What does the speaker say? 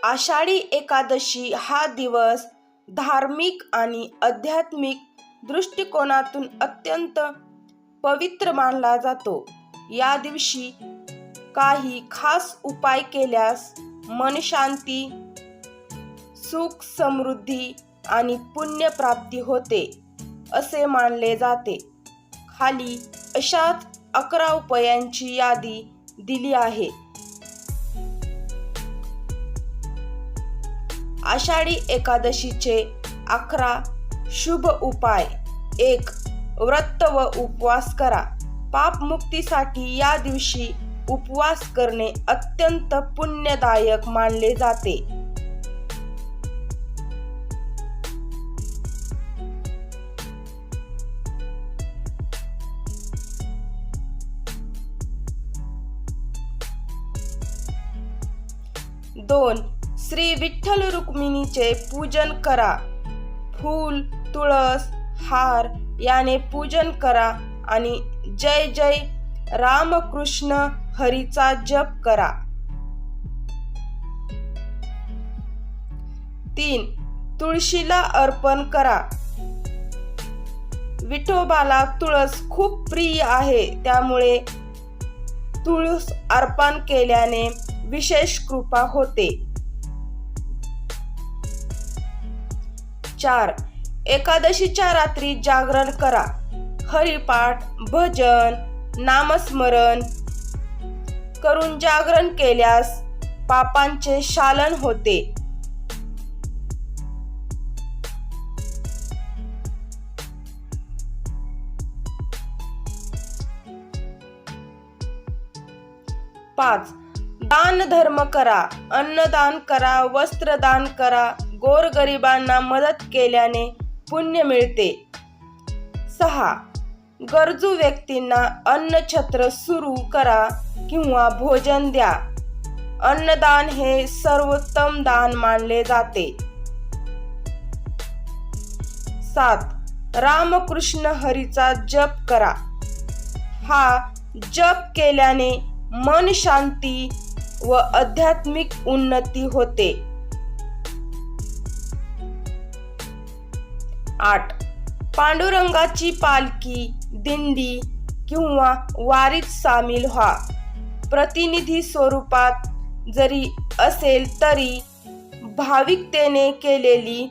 आषाढी एकादशी हा दिवस धार्मिक आणि आध्यात्मिक दृष्टिकोनातून अत्यंत पवित्र मानला जातो. या दिवशी काही खास उपाय केल्यास मनशांती, सुख समृद्धी आणि पुण्यप्राप्ती होते असे मानले जाते. खाली अशाच 11 उपायांची यादी दिली आहे. आषाढी एकादशीचे 11 शुभ उपाय. 1. व्रत व उपवास करा. पापमुक्तीसाठी या दिवशी उपवास करणे अत्यंत पुण्यदायक मानले जाते. 2. श्री विठ्ठल रुक्मिणीचे पूजन करा. फूल, तुळस, हार याने पूजन करा आणि जय जय रामकृष्ण हरीचा जप करा. 3. तुळशीला अर्पण करा. विठोबाला तुळस खूप प्रिय आहे, त्यामुळे तुळस अर्पण केल्याने विशेष कृपा होते. 4. एकादशीच्या रात्री जागरण करा. हरिपाठ, भजन, नामस्मरण करून जागरण केल्यास पापांचे शालन होते. 5. दान धर्म करा. अन्नदान करा, वस्त्रदान करा. गोरगरिबांना मदत केल्याने पुण्य मिळते. 6. गरजू व्यक्तींना अन्नछत्र सुरू करा किंवा भोजन द्या. अन्नदान हे सर्वोत्तम दान मानले जाते. 7. रामकृष्ण हरीचा जप करा. हा जप केल्याने मन शांती व आध्यात्मिक उन्नती होते. 8. पांडुरंगाची पालखी, दिंडी किंवा वारीत सामील व्हा. प्रतिनिधी स्वरूपात जरी असेल तरी भाविकतेने केलेली